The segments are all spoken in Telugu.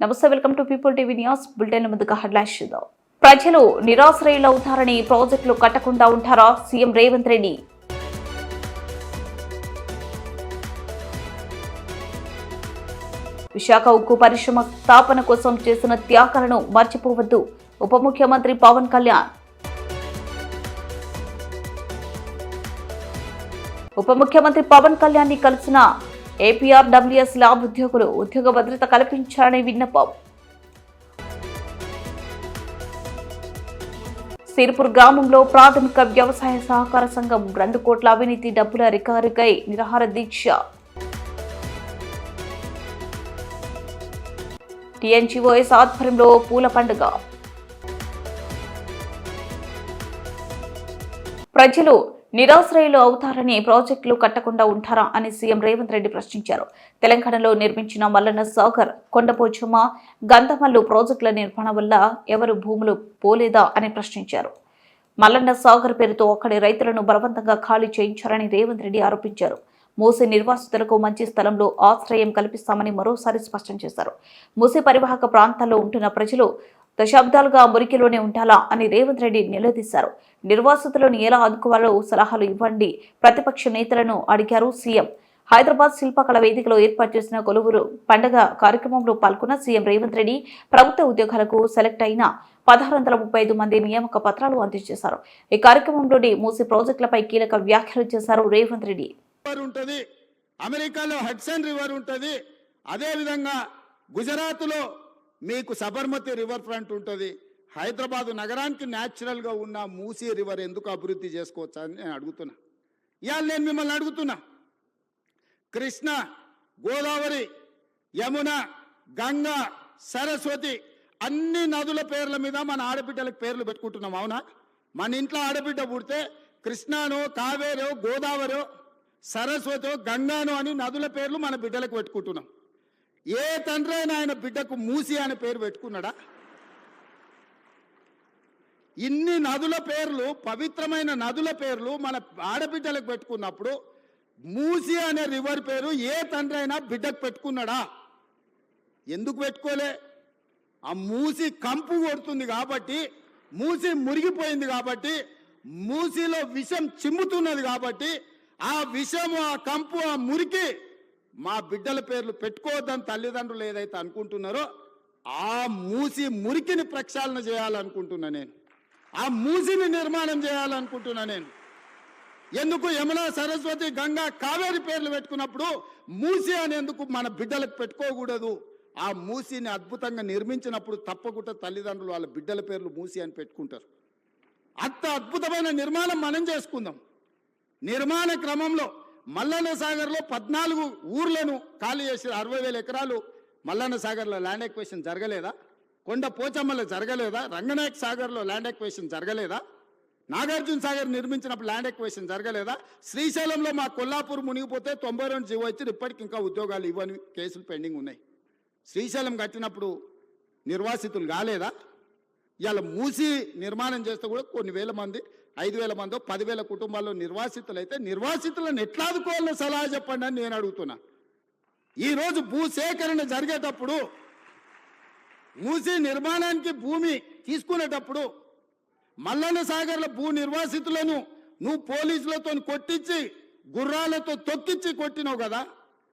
నమస్తే, welcome to people TV news bulletin. ముందుగా హెడ్లైన్స్ చూద్దాం. ప్రజలు నిరాశ్రయులవుతారని ప్రాజెక్టులు కట్టకుండా ఉంటారా? సీఎం రేవంత్ రెడ్డి. విశాఖ ఉక్కు పరిశ్రమ స్థాపన కోసం చేసిన త్యాగాలను మర్చిపోవద్దు. ఉప ముఖ్యమంత్రి పవన్ కళ్యాణ్. ఉప ముఖ్యమంత్రి పవన్ కళ్యాణ్ ని కలిసిన ఏపీఆర్డబ్ల్యూఎస్ ల్యాబ్ ఉద్యోగులు ఉద్యోగ భద్రత కల్పించాలని విన్నపం. సిరిపూర్ గ్రామంలో ప్రాథమిక వ్యవసాయ సహకార సంఘం 2 కోట్ల అవినీతి డబ్బుల రికవరీకై నిరాహార దీక్ష. టీఎన్జీఓఎస్ ఆధ్వర్యంలో పూల పండుగ. ప్రజలు నిరాశ్రయులు అవుతారని ప్రాజెక్టులు కట్టకుండా ఉంటారా అని సీఎం రేవంత్ రెడ్డి ప్రశ్నించారు. తెలంగాణలో నిర్మించిన మల్లన్న సాగర్, కొండపోచమ్మ, గంధమల్లు ప్రాజెక్టుల నిర్మాణం వల్ల ఎవరు భూములు పోలేదా అని ప్రశ్నించారు. మల్లన్న సాగర్ పేరుతో అక్కడి రైతులను బలవంతంగా ఖాళీ చేయించారని రేవంత్ రెడ్డి ఆరోపించారు. మూసీ నిర్వాసితులకు మంచి స్థలంలో ఆశ్రయం కల్పిస్తామని మరోసారి స్పష్టం చేశారు. మూసీ పరివాహక ప్రాంతాల్లో ఉంటున్న ప్రజలు దశాబ్దాలుగా మురికిలోనే ఉంటాలా అని రేవంత్ రెడ్డి నిలదీశారు. నిర్వాసితులను ఎలా ఆదుకోవాలో సలహాలు ఇవ్వండి ప్రతిపక్ష నేతలను అడిగారు సీఎం. హైదరాబాద్ శిల్పకళ వేదికలో ఏర్పాటు చేసిన కొలువురు పండుగ కార్యక్రమంలో పాల్గొన్న సీఎం రేవంత్ రెడ్డి ప్రభుత్వ ఉద్యోగాలకు సెలెక్ట్ అయిన 1635 మంది నియామక పత్రాలు అందజేశారు. ఈ కార్యక్రమంలోని మూసీ ప్రాజెక్టులపై కీలక వ్యాఖ్యలు చేశారు రేవంత్ రెడ్డి. అమెరికాలో హడ్సన్ రివర్ ఉంటుంది, అదేవిధంగా గుజరాత్లో మీకు సబర్మతి రివర్ ఫ్రంట్ ఉంటుంది. హైదరాబాదు నగరానికి న్యాచురల్గా ఉన్న మూసీ రివర్ ఎందుకు అభివృద్ధి చేసుకోవచ్చా అని నేను అడుగుతున్నా. ఇవాళ నేను మిమ్మల్ని అడుగుతున్నా, కృష్ణ, గోదావరి, యమున, గంగా, సరస్వతి అన్ని నదుల పేర్ల మీద మన ఆడబిడ్డలకు పేర్లు పెట్టుకుంటున్నాం. అవునా? మన ఇంట్లో ఆడబిడ్డ పుడితే కృష్ణానో, కావేరో, గోదావరో, సరస్వతో, గంగానో అని నదుల పేర్లు మన బిడ్డలకు పెట్టుకుంటున్నాం. ఏ తండ్రి అయినా ఆయన బిడ్డకు మూసి అనే పేరు పెట్టుకున్నాడా? ఇన్ని నదుల పేర్లు, పవిత్రమైన నదుల పేర్లు మన ఆడబిడ్డలకు పెట్టుకున్నప్పుడు మూసి అనే రివర్ పేరు ఏ తండ్రి అయినా బిడ్డకు పెట్టుకున్నాడా? ఎందుకు పెట్టుకోలే? ఆ మూసి కంపు కొడుతుంది కాబట్టి, మూసి మురిగిపోయింది కాబట్టి, మూసిలో విషం చిమ్ముతున్నది కాబట్టి ఆ విషము, ఆ కంపు, ఆ మురికి మా బిడ్డల పేర్లు పెట్టుకోవద్దని తల్లిదండ్రులు ఏదైతే అనుకుంటున్నారో ఆ మూసి మురికిని ప్రక్షాళన చేయాలనుకుంటున్నా నేను. ఆ మూసిని నిర్మాణం చేయాలనుకుంటున్నా నేను. ఎందుకు యమున, సరస్వతి, గంగా, కావేరి పేర్లు పెట్టుకున్నప్పుడు మూసి అనేందుకు మన బిడ్డలకు పెట్టుకోకూడదు? ఆ మూసిని అద్భుతంగా నిర్మించినప్పుడు తప్పకుండా తల్లిదండ్రులు వాళ్ళ బిడ్డల పేర్లు మూసి అని పెట్టుకుంటారు. అంత అద్భుతమైన నిర్మాణం మనం చేసుకుందాం. నిర్మాణ క్రమంలో మల్లన్న సాగర్లో 14 ఊర్లను ఖాళీ చేసి 60,000 ఎకరాలు మల్లన్న సాగర్లో ల్యాండ్ ఎక్వేషన్ జరగలేదా? కొండ పోచమ్మలో జరగలేదా? రంగనాయక సాగర్లో ల్యాండ్ ఎక్వేషన్ జరగలేదా? నాగార్జున సాగర్ నిర్మించినప్పుడు ల్యాండ్ ఎక్వేషన్ జరగలేదా? శ్రీశైలంలో మా కొల్లాపూర్ మునిగిపోతే 92 జీవో ఇచ్చి ఇప్పటికి ఇంకా ఉద్యోగాలు ఇవ్వని కేసులు పెండింగ్ ఉన్నాయి. శ్రీశైలం కట్టినప్పుడు నిర్వాసితులు కాలేదా? ఇవాళ మూసి నిర్మాణం చేస్తే కూడా కొన్ని వేల మంది, 5,000 మందో 10,000 కుటుంబాల్లో నిర్వాసితులు అయితే నిర్వాసితులను ఎట్లా ఆదుకోవాలో సలహా చెప్పండి అని నేను అడుగుతున్నా. ఈరోజు భూసేకరణ జరిగేటప్పుడు, మూసి నిర్మాణానికి భూమి తీసుకునేటప్పుడు మల్లన్న సాగర్ల భూ నిర్వాసితులను నువ్వు పోలీసులతో కొట్టించి, గుర్రాలతో తొక్కించి కొట్టినావు కదా.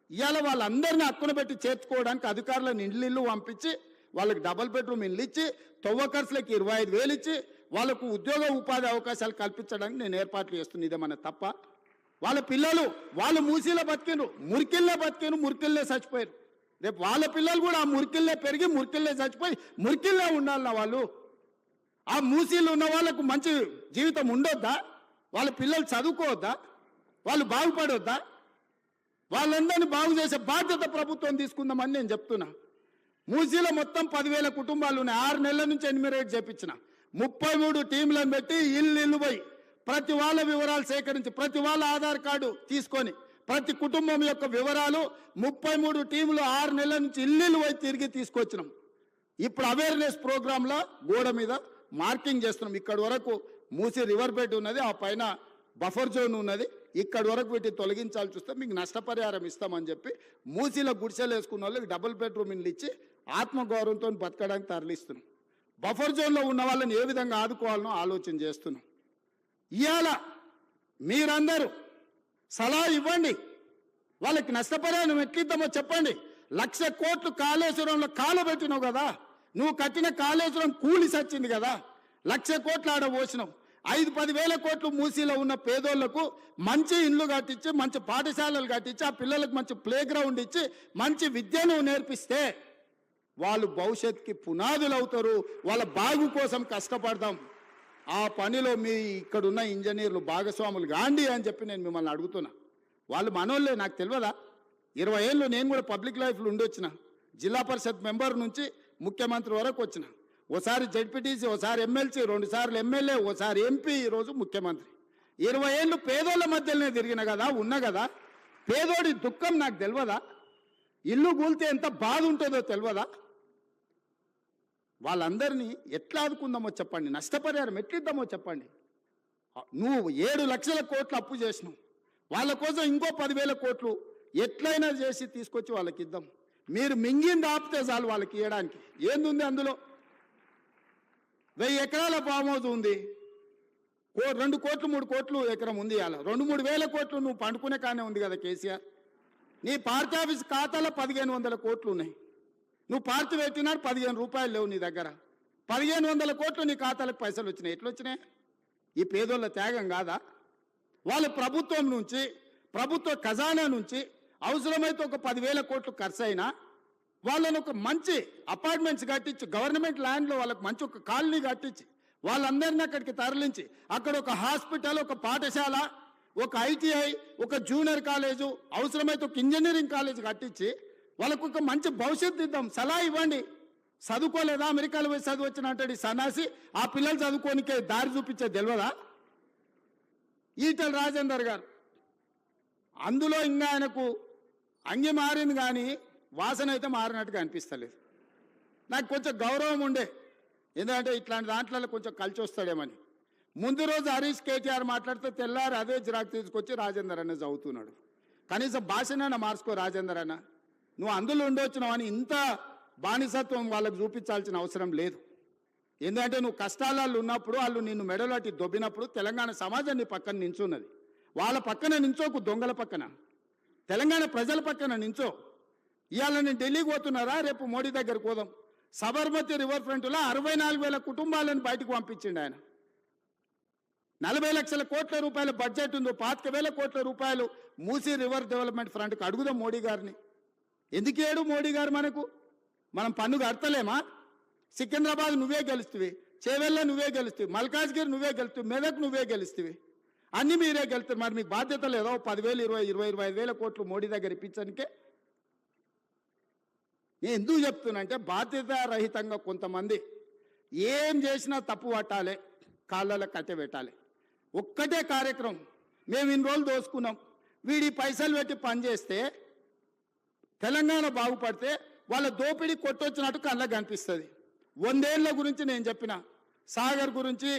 ఇవాళ వాళ్ళందరినీ హక్కున పెట్టి చేర్చుకోవడానికి అధికారులను ఇళ్ళు పంపించి వాళ్ళకి డబుల్ బెడ్రూమ్ ఇల్లు ఇచ్చి, తొవ్వ ఖర్చులకి 25,000 ఇచ్చి వాళ్ళకు ఉద్యోగ ఉపాధి అవకాశాలు కల్పించడానికి నేను ఏర్పాట్లు చేస్తున్నా. ఇదేమన్నా తప్ప? వాళ్ళ పిల్లలు వాళ్ళు మూసీలో బతికినరు, మురికిల్లే బతికిను, మురికిల్లే చచ్చిపోయారు. రేపు వాళ్ళ పిల్లలు కూడా ఆ మురికిల్లే పెరిగి మురికిల్లే చచ్చిపోయి మురికిల్లే ఉండాలన్న వాళ్ళు. ఆ మూసీలు ఉన్న వాళ్ళకు మంచి జీవితం ఉండొద్దా? వాళ్ళ పిల్లలు చదువుకోవద్దా? వాళ్ళు బాగుపడొద్దా? వాళ్ళందరినీ బాగు చేసే బాధ్యత ప్రభుత్వం తీసుకుందామని నేను చెప్తున్నా. మూసీలో మొత్తం 10,000 కుటుంబాలు ఉన్నాయి. 6 నెలల నుంచి ఎన్యూమరేట్ చేపించిన 33 టీంలను పెట్టి ఇల్లు పోయి ప్రతి వాళ్ళ వివరాలు సేకరించి, ప్రతి వాళ్ళ ఆధార్ కార్డు తీసుకొని, ప్రతి కుటుంబం యొక్క వివరాలు 33 టీంలు 6 నెలల నుంచి ఇల్లు పోయి తిరిగి తీసుకొచ్చినాం. ఇప్పుడు అవేర్నెస్ ప్రోగ్రాంలో గోడ మీద మార్కింగ్ చేస్తున్నాం. ఇక్కడ వరకు మూసీ రివర్ బెడ్ ఉన్నది, ఆ పైన బఫర్ జోన్ ఉన్నది. ఇక్కడి వరకు వీటిని తొలగించాల్సి వస్తే మీకు నష్టపరిహారం ఇస్తామని చెప్పి మూసీలో గుడిసెలు వేసుకున్న వాళ్ళకి డబుల్ బెడ్రూమ్ ఇల్లు ఇచ్చి ఆత్మగౌరవంతో బతకడానికి తరలిస్తున్నాం. బఫర్ జోన్లో ఉన్న వాళ్ళని ఏ విధంగా ఆదుకోవాలనో ఆలోచన చేస్తున్నాం. ఇవాళ మీరందరూ సలహా ఇవ్వండి, వాళ్ళకి నష్టపరిహారం ఎట్లిద్దామో చెప్పండి. 1,00,000 కోట్లు కాళేశ్వరంలో కాలబెట్టినావు కదా, నువ్వు కట్టిన కాళేశ్వరం కూలి సచ్చింది కదా, 1,00,000 కోట్లు ఆడ పోసినావు. 5-10 వేల కోట్లు మూసీలో ఉన్న పేదోళ్లకు మంచి ఇండ్లు కట్టించి, మంచి పాఠశాలలు కట్టించి, ఆ పిల్లలకు మంచి ప్లే గ్రౌండ్ ఇచ్చి, మంచి విద్యను నేర్పిస్తే వాళ్ళు భవిష్యత్తుకి పునాదులు అవుతారు. వాళ్ళ బాగు కోసం కష్టపడదాం. ఆ పనిలో మీ ఇక్కడున్న ఇంజనీర్లు భాగస్వాములు గాండి అని చెప్పి నేను మిమ్మల్ని అడుగుతున్నా. వాళ్ళు మనోళ్ళే, నాకు తెలియదా? 20 ఏళ్ళు నేను కూడా పబ్లిక్ లైఫ్లో ఉండొచ్చిన. జిల్లా పరిషత్ మెంబర్ నుంచి ముఖ్యమంత్రి వరకు వచ్చిన. ఓసారి జడ్పీటీసీ, ఓసారి ఎమ్మెల్సీ, 2 సార్లు ఎమ్మెల్యే, ఓసారి ఎంపీ, ఈరోజు ముఖ్యమంత్రి. 20 ఏళ్ళు పేదోళ్ళ మధ్యలోనే తిరిగిన కదా, ఉన్నా కదా. పేదోడి దుఃఖం నాకు తెలియదా? ఇల్లు కూలితే ఎంత బాధ ఉంటుందో తెలియదా? వాళ్ళందరినీ ఎట్లా ఆదుకుందామో చెప్పండి, నష్టపరిహారం ఎట్లిద్దామో చెప్పండి. నువ్వు 7 లక్షల కోట్లు అప్పు చేసినావు, వాళ్ళ కోసం ఇంకో 10,000 కోట్లు ఎట్లయినా చేసి తీసుకొచ్చి వాళ్ళకి ఇద్దాం. మీరు మింగింది ఆపితే చాలు వాళ్ళకి ఇవ్వడానికి. ఏందుంది అందులో? 1000 ఎకరాల ఫామ్ హౌస్ ఉంది, 2 కోట్లు 3 కోట్లు ఎకరం ఉంది. అలా 2-3 వేల కోట్లు నువ్వు పండుకునే కానీ ఉంది కదా కేసీఆర్. నీ పార్టీ ఆఫీస్ ఖాతాలో 1,500 కోట్లు ఉన్నాయి. నువ్వు పార్టీ పెట్టినాడు 15 రూపాయలు లేవు నీ దగ్గర. 1,500 కోట్లు నీ ఖాతాలకు పైసలు వచ్చినాయి. ఎట్లా వచ్చినాయి? ఈ పేదోళ్ళ త్యాగం కాదా? వాళ్ళ ప్రభుత్వం నుంచి, ప్రభుత్వ ఖజానా నుంచి అవసరమైతే ఒక 10,000 కోట్లు ఖర్చు అయినా వాళ్ళని ఒక మంచి అపార్ట్మెంట్స్ కట్టించి, గవర్నమెంట్ ల్యాండ్లో వాళ్ళకి మంచి ఒక కాలనీ కట్టించి, వాళ్ళందరినీ అక్కడికి తరలించి, అక్కడ ఒక హాస్పిటల్, ఒక పాఠశాల, ఒక ఐటీఐ, ఒక జూనియర్ కాలేజు, అవసరమైతే ఒక ఇంజనీరింగ్ కాలేజ్ కట్టించి వాళ్ళకు ఒక మంచి భవిష్యత్తు ఇద్దాం. సలహా ఇవ్వండి. చదువుకోలేదా? అమెరికాలో పోయి చదువు వచ్చిన అంటాడు ఈ సన్నాసి. ఆ పిల్లలు చదువుకోనికే దారి చూపించే తెలియదా? ఈటెల రాజేందర్ గారు అందులో ఇంకా ఆయనకు అంగి మారింది కానీ వాసన అయితే మారినట్టుగా అనిపిస్తలేదు. నాకు కొంచెం గౌరవం ఉండే, ఎందుకంటే ఇట్లాంటి దాంట్లో కొంచెం కలిసి వస్తాడేమని. ముందు రోజు హరీష్ కేటీఆర్ మాట్లాడితే తెల్లారి అదే జిరాక్ తీసుకొచ్చి రాజేందర్ అన్న చదువుతున్నాడు. కనీసం భాషనైనా మార్చుకో రాజేందర్ అన్న. నువ్వు అందులో ఉండొచ్చినావు అని ఇంత బానిసత్వం వాళ్ళకు చూపించాల్సిన అవసరం లేదు. ఎందుకంటే నువ్వు కష్టాలలో ఉన్నప్పుడు వాళ్ళు నిన్ను మెడలాటి దొబ్బినప్పుడు తెలంగాణ సమాజం నీ పక్కన నించున్నది. వాళ్ళ పక్కన నించోకు, దొంగల పక్కన, తెలంగాణ ప్రజల పక్కన నించో. ఇవాళ నేను ఢిల్లీకి పోతున్నారా, రేపు మోడీ దగ్గరకు పోదాం. సబర్మతి రివర్ ఫ్రంట్లో 64,000 కుటుంబాలను బయటకు పంపించిండు ఆయన. 40 లక్షల కోట్ల రూపాయల బడ్జెట్ ఉందో, 25,000 కోట్ల రూపాయలు మూసీ రివర్ డెవలప్మెంట్ ఫ్రంట్కి అడుగుదాం మోడీ గారిని. ఎందుకు ఏడు మోడీ గారు మనకు? మనం పన్ను కడతలేమా? సికింద్రాబాద్ నువ్వే గెలుస్తువి, చేవెళ్ళ నువ్వే గెలుస్తువి, మల్కాజ్గిరి నువ్వే గెలుస్తువి, మెదక్ నువ్వే గెలుస్తువి, అన్నీ మీరే గెలుస్తారు. మరి మీకు బాధ్యత లేదో 10,000, 20,000, 25,000 కోట్లు మోడీ దగ్గర ఇప్పించడానికే? నేను ఎందుకు చెప్తున్నంటే బాధ్యత రహితంగా కొంతమంది ఏం చేసినా తప్పు పట్టాలి, కాళ్ళలో కట్టె పెట్టాలి. ఒక్కటే కార్యక్రమం, మేము ఇన్ని రోజులు దోసుకున్నాం, వీడి పైసలు పెట్టి పనిచేస్తే తెలంగాణ బాగుపడితే వాళ్ళ దోపిడీ కొట్టొచ్చినట్టు కళ్ళకు కనిపిస్తుంది. 100 ఏళ్ళ గురించి నేను చెప్పిన, సాగర్ గురించి,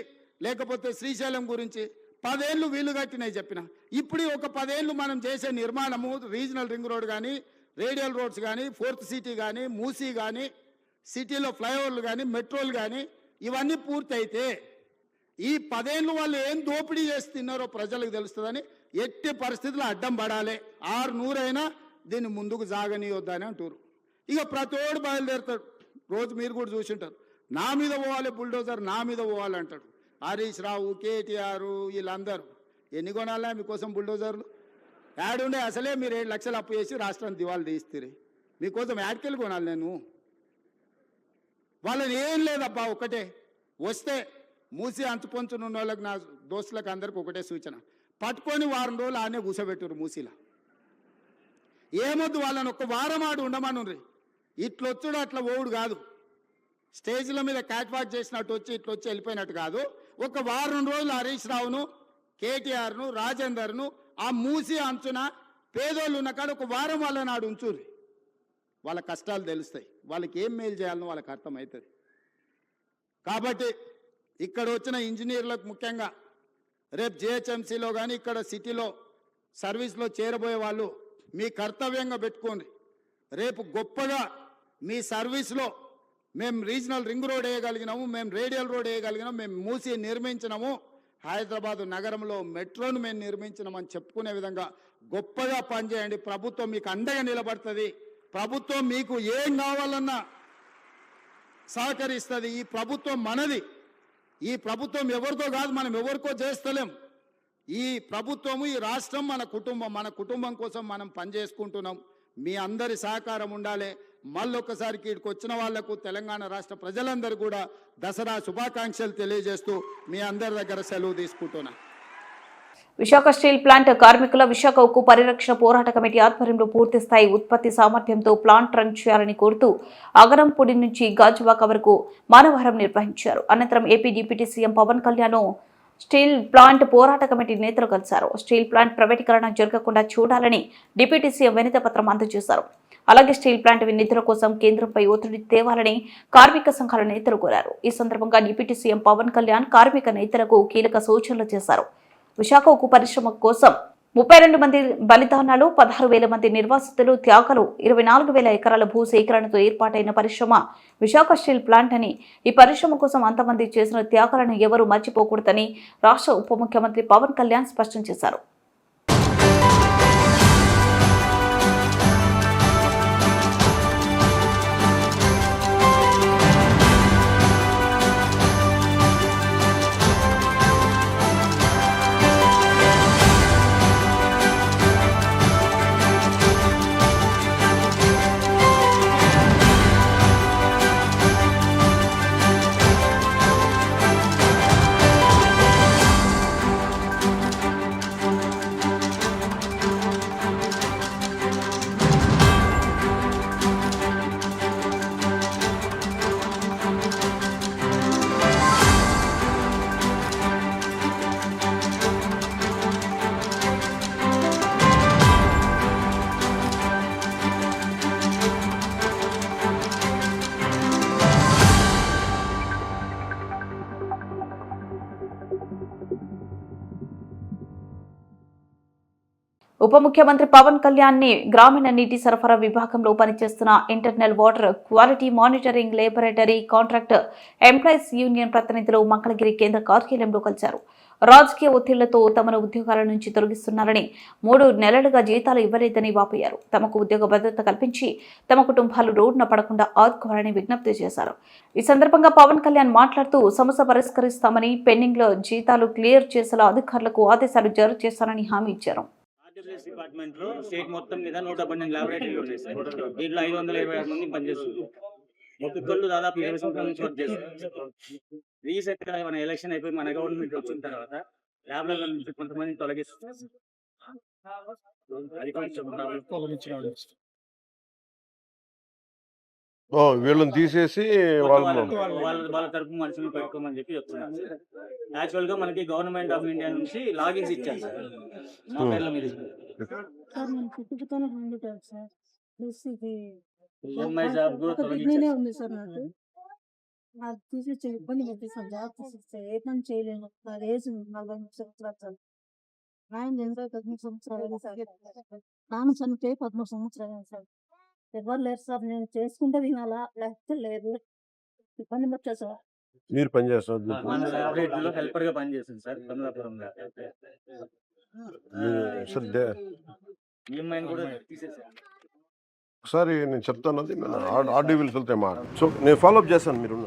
లేకపోతే శ్రీశైలం గురించి 10 ఏళ్ళు వీళ్ళు కట్టినవి చెప్పిన. ఇప్పుడు ఒక 10 ఏళ్ళు మనం చేసే నిర్మాణము, రీజనల్ రింగ్ రోడ్ కానీ, రేడియల్ రోడ్స్ కానీ, 4th సిటీ కానీ, మూసీ కానీ, సిటీలో ఫ్లైఓవర్లు కానీ, మెట్రోలు కానీ, ఇవన్నీ పూర్తయితే ఈ 10 ఏళ్ళు వాళ్ళు ఏం దోపిడీ చేసి తిన్నారో ప్రజలకు తెలుస్తుందని ఎట్టి పరిస్థితుల్లో అడ్డం పడాలి. 600 అయినా దీన్ని ముందుకు సాగనీయొద్దని అంటారు. ఇక ప్రతోడు బయలుదేరుతాడు. రోజు మీరు కూడా చూసింటారు, నా మీద పోవాలి బుల్డోజర్, నా మీద పోవాలి అంటాడు. హరీష్ రావు, కేటీఆర్, వీళ్ళందరూ ఎన్ని కొనాలా మీకోసం బుల్డోజర్లు? యాడుండే అసలే మీరు 7 లక్షలు అప్పు చేసి రాష్ట్రాన్ని దివాళి తీస్తారు. మీకోసం యాడ్కెళ్ళి కొనాలి నేను? వాళ్ళని ఏం లేదబ్బా, ఒకటే వస్తే మూసి అంచుపొంచునున్న వాళ్ళకి, నా దోస్తులకు అందరికి ఒకటే సూచన, పట్టుకొని వారం రోజులు ఆనే కూర్చోబెట్టురు మూసీలా. ఏమొద్దు, వాళ్ళని ఒక్క వారం ఆడు ఉండమనుండ్రి. ఇట్లొచ్చుడు అట్లా ఓవుడు కాదు, స్టేజ్ల మీద క్యాట్ వాక్ చేసినట్టు వచ్చి ఇట్లా వచ్చి వెళ్ళిపోయినట్టు కాదు. ఒక వారం రోజులు హరీష్ రావును, కేటీఆర్ను, రాజేందర్ను ఆ మూసి అంచున పేదోళ్ళు ఉన్న కాడ ఒక వారం వాళ్ళ నాడు ఉంచుర్రి. వాళ్ళ కష్టాలు తెలుస్తాయి, వాళ్ళకి ఏం మేలు చేయాలనో వాళ్ళకి అర్థమవుతుంది. కాబట్టి ఇక్కడ వచ్చిన ఇంజనీర్లకు ముఖ్యంగా రేపు జిహెచ్ఎంసీలో కానీ ఇక్కడ సిటీలో సర్వీస్లో చేరబోయే వాళ్ళు మీ కర్తవ్యంగా పెట్టుకోండి. రేపు గొప్పగా మీ సర్వీస్లో మేము రీజనల్ రింగ్ రోడ్ వేయగలిగినాము, మేము రేడియల్ రోడ్ వేయగలిగినాము, మేము మూసి నిర్మించినాము, హైదరాబాదు నగరంలో మెట్రోను మేము నిర్మించినామని చెప్పుకునే విధంగా గొప్పగా పనిచేయండి. ప్రభుత్వం మీకు అండగా నిలబడుతుంది. ప్రభుత్వం మీకు ఏం కావాలన్నా సహకరిస్తుంది. ఈ ప్రభుత్వం మనది. ఈ ప్రభుత్వం ఎవరితో కాదు, మనం ఎవరికో చేస్తలేం. ఈ ప్రభుత్వము, ఈ రాష్ట్రం మన కుటుంబం కోసం మనం పనిచేసుకుంటున్నాం. మీ అందరి సహకారం ఉండాలి. మళ్ళొక్కసారికి ఇక్కడికి వచ్చిన వాళ్లకు తెలంగాణ రాష్ట్ర ప్రజలందరూ కూడా దసరా శుభాకాంక్షలు తెలియజేస్తూ మీ అందరి దగ్గర సెలవు తీసుకుంటున్నా. విశాఖ స్టీల్ ప్లాంట్ కార్మికుల విశాఖ ఉక్కు పరిరక్షణ పోరాట కమిటీ ఆధ్వర్యంలో పూర్తి స్థాయి ఉత్పత్తి సామర్థ్యంతో ప్లాంట్ రన్ చేయాలని కోరుతూ అగరంపూడి నుంచి గాజువాక వరకు మానవహారం నిర్వహించారు. అనంతరం AP deputy CM Pawan Kalyan steel plant పోరాట కమిటీ నేతలు కలిశారు. స్టీల్ ప్లాంట్ ప్రైవేటీకరణ జరగకుండా చూడాలని డిప్యూటీ సీఎం వినతి పత్రం అందజేశారు. అలాగే స్టీల్ ప్లాంట్ నిధుల కోసం కేంద్రంపై ఒత్తిడి తేవాలని కార్మిక సంఘాల నేతలు కోరారు. ఈ సందర్భంగా డిప్యూటీ సీఎం పవన్ కళ్యాణ్ కార్మిక నేతలకు కీలక సూచనలు చేశారు. విశాఖ ఉక్కు పరిశ్రమ కోసం 32 మంది బలిదానాలు, 16,000 మంది నిర్వాసితులు, త్యాగాలు, 24,000 ఎకరాల భూ సేకరణతో ఏర్పాటైన పరిశ్రమ విశాఖ స్టీల్ ప్లాంట్ అని, ఈ పరిశ్రమ కోసం అంతమంది చేసిన త్యాగాలను ఎవరూ మర్చిపోకూడదని రాష్ట్ర ఉప ముఖ్యమంత్రి పవన్ కళ్యాణ్ స్పష్టం చేశారు. ఉప ముఖ్యమంత్రి పవన్ కళ్యాణ్ ని గ్రామీణ నీటి సరఫరా విభాగంలో పనిచేస్తున్న internal water quality monitoring laboratory contract employees union ప్రతినిధులు మంగళగిరి కేంద్ర కార్యాలయంలో కలిశారు. రాజకీయ ఒత్తిళ్లతో తమను ఉద్యోగాల నుంచి తొలగిస్తున్నారని, 3 నెలలుగా జీతాలు ఇవ్వలేదని వాపోయారు. తమకు ఉద్యోగ భద్రత కల్పించి తమ కుటుంబాలు రోడ్డున పడకుండా ఆదుకోవాలని విజ్ఞప్తి చేశారు. ఈ సందర్భంగా పవన్ కళ్యాణ్ మాట్లాడుతూ సమస్య పరిష్కరిస్తామని, పెండింగ్ లో జీతాలు క్లియర్ చేసేలా అధికారులకు ఆదేశాలు జారీ చేస్తారని హామీ ఇచ్చారు. డిపార్ట్మెంట్ లో స్టేట్ మొత్తం మీద 112 ల్యాబొరేటరీలు ఉన్నాయి సార్. దీంట్లో 526 మంది పనిచేస్తున్నారు. ఒక్కొక్కళ్ళు దాదాపు 20 సంవత్సరాల నుంచి వర్క్ చేస్తున్నారు. రీసెంట్ గా మన ఎలక్షన్ అయిపోయి మన గవర్నమెంట్ వచ్చిన తర్వాత ల్యాబ్ల నుంచి కొంతమంది తొలగిస్తున్నారు. అది కొంచెం వీళ్ళని తీసేసి వాళ్ళ తరపు మనుషులు పెట్టుకోమని చెప్పి చెప్తున్నారు. యాక్చువల్ గా మనకి గవర్నమెంట్ ఆఫ్ ఇండియా నుంచి లాగిన్స్ ఇచ్చారు సార్. మా పేర్ల మీద ఈఎంఐ జాబ్ కూడా ఉంది సార్. నాకు తీసేచ్చే ఇబ్బంది పెట్టి సార్, జాబ్ తీసేస్తే ఏ పని చేయలేము సార్. ఏజ్ 40 సంవత్సరాలు, నాయన 13 సంవత్సరాలు సార్. నాన్న చనిపోయి 13 సంవత్సరాలు సార్. ఎవరు లేరు సార్. నేను చేసుకుంటే తినాలా, లేకపోతే లేదు. ఇబ్బంది పెట్టా సార్. మీరు పని చేస్తారు మన ల్యాబొరేటరీలో హెల్పర్ గా పనిచేస్తుంది సార్. కమలాపురంలో ఈఎంఐ కూడా తీసేసారు. ఒకసారి నేను చెప్తాను, అది ఆర్డీవీలు వెళ్తే సో నేను ఫాలోఅప్ చేస్తాను. మీరు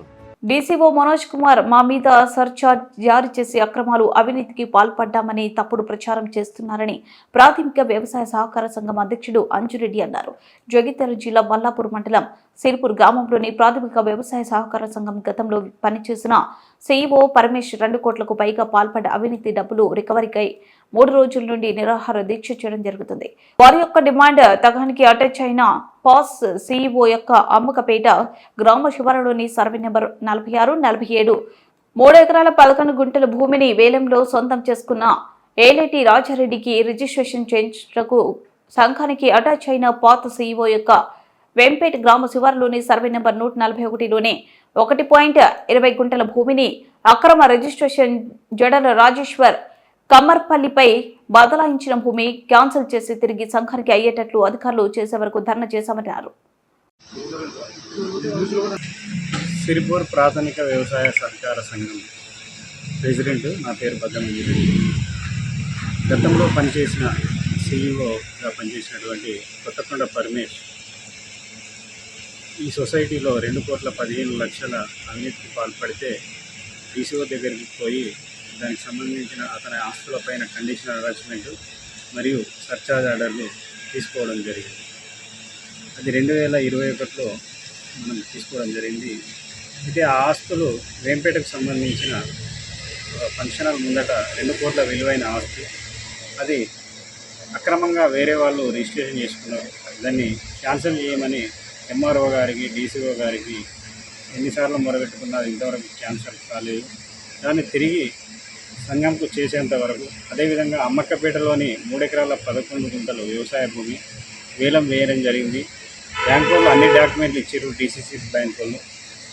డీసీఓ మనోజ్ కుమార్ మా మీద సర్చార్జ్ జారీ చేసి అక్రమాలు, అవినీతికి పాల్పడ్డామని తప్పుడు ప్రచారం చేస్తున్నారని ప్రాథమిక వ్యవసాయ సహకార సంఘం అధ్యక్షుడు అంజురెడ్డి అన్నారు. జగిత్యాల జిల్లా మల్లాపూర్ మండలం సిరిపూర్ గ్రామంలోని ప్రాథమిక వ్యవసాయ సహకార సంఘం గతంలో పనిచేసిన సీఈఓ పరమేష్ 2 కోట్లకు పైగా పాల్పడ్డ అవినీతి డబ్బులు రికవరీకై 3 రోజుల నుండి నిరాహార దీక్ష చేయడం జరుగుతుంది. వారి యొక్క డిమాండ్ తగానికి అటాచ్ అయిన పాస్ సీఈఓ యొక్క అమ్మకపేట గ్రామ శివారులోని సర్వే నెంబర్ 46, 47 3 ఎకరాల 11 గుంటల భూమిని వేలంలో సొంతం చేసుకున్న ఏలేటి రాజారెడ్డికి రిజిస్ట్రేషన్ చేయించటకు సంఘానికి అటాచ్ అయిన పాత సీఈఓ యొక్క వెంపేట్ గ్రామ శివారులోని సర్వే నెంబర్ 141లోనే 1.20 గుంటల భూమిని అక్రమ రిజిస్ట్రేషన్ జడల రాజేశ్వర్ కమ్మర్పల్లిపై బదలాయించిన భూమి క్యాన్సిల్ చేసి తిరిగి సంఘానికి అయ్యేటట్లు అధికారులు చేసే వరకు ధర్నా చేశామన్నారు. సిరిపూర్ ప్రాథమిక వ్యవసాయ సహకార సంఘం ప్రెసిడెంట్. నా పేరు బద్దమంజరి. గతంలో పనిచేసిన సిఇఓగా పనిచేసినటువంటి కొత్తకొండ పరమేష్ ఈ సొసైటీలో 2,15,00,000 అవినీతికి పాల్పడితే డీసీఓ దగ్గరికి పోయి దానికి సంబంధించిన అతని ఆస్తులపైన కండిషనల్ అటాచ్మెంట్ మరియు సర్చార్జ్ ఆర్డర్లు తీసుకోవడం జరిగింది. అది 2021లో మనం తీసుకోవడం జరిగింది. అయితే ఆ ఆస్తులు వేంపేటకు సంబంధించిన ఫంక్షన్ హాల్ ముందట 2 కోట్ల విలువైన ఆస్తి. అది అక్రమంగా వేరే వాళ్ళు రిజిస్ట్రేషన్ చేసుకున్నారు. దాన్ని క్యాన్సిల్ చేయమని ఎంఆర్ఓ గారికి, డీసీఓ గారికి ఎన్నిసార్లు మొరబెట్టుకున్నా ఇంతవరకు క్యాన్సిల్ కాలేదు. దాన్ని తిరిగి సంఘంకు చేసేంత వరకు, అదేవిధంగా అమ్మక్కపేటలోని 3 ఎకరాల 11 గుంటలు వ్యవసాయ భూమి వేలం వేయడం జరిగింది. బ్యాంకు వాళ్ళు అన్ని డాక్యుమెంట్లు ఇచ్చారు, డీసీసీ బ్యాంకు వాళ్ళు.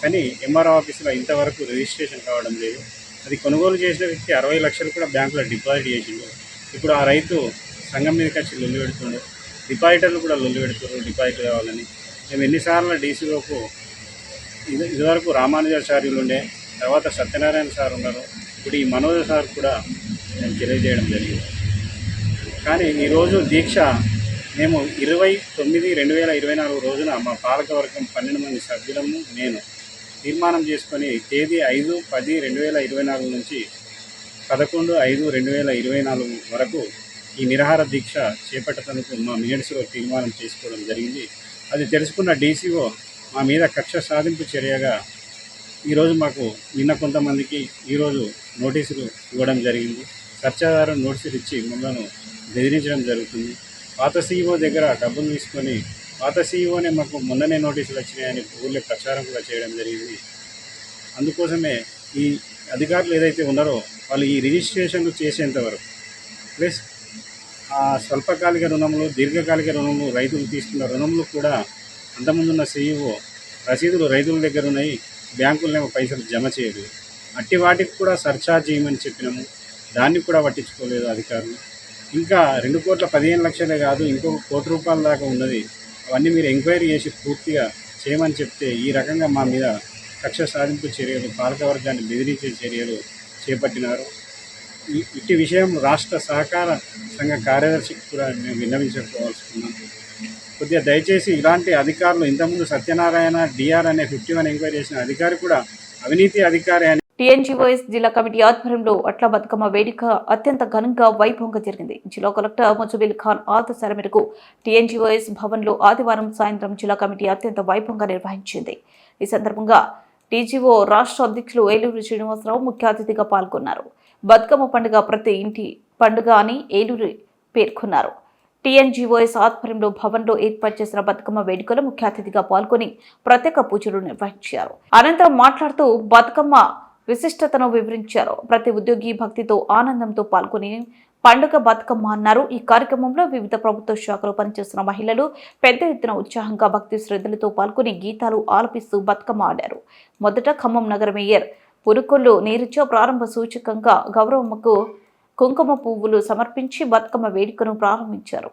కానీ ఎంఆర్ఓ ఆఫీసులో ఇంతవరకు రిజిస్ట్రేషన్ కావడం లేదు. అది కొనుగోలు చేసిన వ్యక్తి 60 లక్షలు కూడా బ్యాంకులో డిపాజిట్ చేసిండు. ఇప్పుడు ఆ రైతు సంఘం మీదకి వచ్చి లొల్లి పెడుతుండు. డిపాజిటర్లు కూడా లొల్లి పెడుతున్నారు డిపాజిట్ కావాలని. మేము ఎన్నిసార్లు డీసీఓకు ఇదివరకు రామానుజాచార్యులు ఉండే, తర్వాత సత్యనారాయణ సార్ ఉన్నారు, ఇప్పుడు ఈ మనోజ్ సార్ కూడా మేము తెలియజేయడం జరిగింది. కానీ ఈరోజు దీక్ష మేము 20/9/2024 రోజున మా పాలకవర్గం 12 మంది సభ్యులము నేను తీర్మానం చేసుకొని తేదీ 5/10/2024 నుంచి 11/5/2024 వరకు ఈ నిరాహార దీక్ష చేపట్టడానికి మా మినిట్స్లో తీర్మానం చేసుకోవడం జరిగింది. అది తెలుసుకున్న డీసీఓ మా మీద కక్ష సాధింపు చర్యగా ఈరోజు మాకు నిన్న కొంతమందికి ఈరోజు నోటీసులు ఇవ్వడం జరిగింది. సర్చాదారు నోటీసులు ఇచ్చి మమ్మల్ని బెదిరించడం జరుగుతుంది. పాత సీఈఓ దగ్గర డబ్బులు తీసుకొని పాత సీఈఓనే మాకు మొన్ననే నోటీసులు వచ్చినాయని ఊళ్ళో ప్రచారం కూడా చేయడం జరిగింది. అందుకోసమే ఈ అధికారులు ఏదైతే ఉన్నారో వాళ్ళు ఈ రిజిస్ట్రేషన్లు చేసేంత వరకు, ప్లస్ ఆ స్వల్పకాలిక రుణములు, దీర్ఘకాలిక రుణములు, రైతులు తీసుకున్న రుణములు కూడా అంతకుముందున్న సీఈఓ రసీదులు రైతుల దగ్గర ఉన్నాయి, బ్యాంకులనేమో పైసలు జమ చేయలేదు. అట్టి వాటికి కూడా సర్చార్జ్ చేయమని చెప్పినాము, దాన్ని కూడా పట్టించుకోలేదు అధికారులు. ఇంకా 2,15,00,000 కాదు, ఇంకొక ₹1,00,00,000 దాకా ఉన్నది. అవన్నీ మీరు ఎంక్వైరీ చేసి పూర్తిగా చేయమని చెప్తే ఈ రకంగా మా మీద కక్ష సాధింపు చర్యలు, పాలకవర్గాన్ని బెదిరించే చర్యలు చేపట్టినారు. ఇట్టి విషయం రాష్ట్ర సహకార సంఘ కార్యదర్శికి కూడా మేము విన్నవించుకోవాల్సుకున్నాం. కొద్దిగా దయచేసి ఇలాంటి అధికారులు, ఇంతకుముందు సత్యనారాయణ డిఆర్ అనే 51 ఎంక్వైరీ చేసిన అధికారి కూడా అవినీతి అధికారి అని. టీఎన్జీఓఎస్ జిల్లా కమిటీ ఆధ్వర్యంలో అట్ల బతుకమ్మ వేడుక అత్యంత ఘనంగా వైభవంగా జరిగింది. జిల్లా కలెక్టర్ ముజబిల్ ఖాన్ ఆదేశాల మేరకు టీఎన్జీఓఎస్ భవన్లో ఆదివారం సాయంత్రం జిల్లా కమిటీ అత్యంత వైభవంగా నిర్వహించింది. ఈ సందర్భంగా టీజీఓ రాష్ట్ర అధ్యక్షులు ఏలూరు శ్రీనివాసరావు ముఖ్య అతిథిగా పాల్గొన్నారు. బతుకమ్మ పండుగ ప్రతి ఇంటి పండుగ అని ఏలూరు పేర్కొన్నారు. టీఎన్జీఓఎస్ ఆధ్వర్యంలో భవన్లో ఏర్పాటు చేసిన బతుకమ్మ వేడుకలో ముఖ్య అతిథిగా పాల్గొని ప్రత్యేక పూజలు నిర్వహించారు. అనంతరం మాట్లాడుతూ బతుకమ్మ విశిష్టతను వివరించారు. ప్రతి ఉద్యోగి భక్తితో ఆనందంతో పాల్గొని పండుగ బతుకమ్మ అన్నారు. ఈ కార్యక్రమంలో వివిధ ప్రభుత్వ శాఖలు పనిచేస్తున్న మహిళలు పెద్ద ఎత్తున ఉత్సాహంగా భక్తి శ్రద్ధలతో పాల్గొని గీతాలు ఆలపిస్తూ బతుకమ్మ ఆడారు. మొదట ఖమ్మం నగర మేయర్ పురుకొల్లు నీరుచో ప్రారంభ సూచకంగా గౌరవమ్మకు కుంకుమ పువ్వులు సమర్పించి బతుకమ్మ వేడుకను ప్రారంభించారు.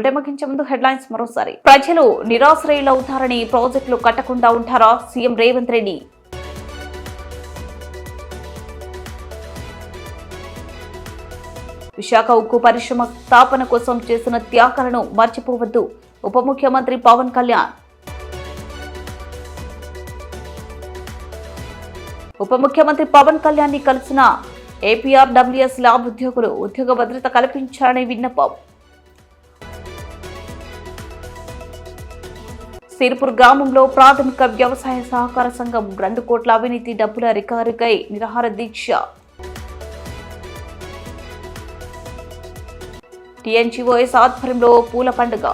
బులెటిన్ ముగించే ముందు హెడ్లైన్స్ మరోసారి. ప్రజలు నిరాశ్రయులవుతారని ప్రాజెక్టులు కట్టకుండా ఉంటారా? సీఎం రేవంత్ రెడ్డి. విశాఖ ఉక్కు పరిశ్రమ స్థాపన కోసం చేసిన త్యాగాలను మర్చిపోవద్దు. ఉప ముఖ్యమంత్రి పవన్ కళ్యాణ్. ఉప ముఖ్యమంత్రి పవన్ కళ్యాణ్ ని కలిసిన ఏపీఆర్డబ్ల్యూఎస్ ల్యాబ్ ఉద్యోగులు ఉద్యోగ భద్రత కల్పించాలని విన్నపం. సిరిపూర్ గ్రామంలో ప్రాథమిక వ్యవసాయ సహకార సంఘం 2 కోట్ల అవినీతి డబ్బుల రికవరీకై నిరాహార దీక్ష. టీఎన్జీఓఎస్ ఆధ్వర్యంలో పూల పండుగ.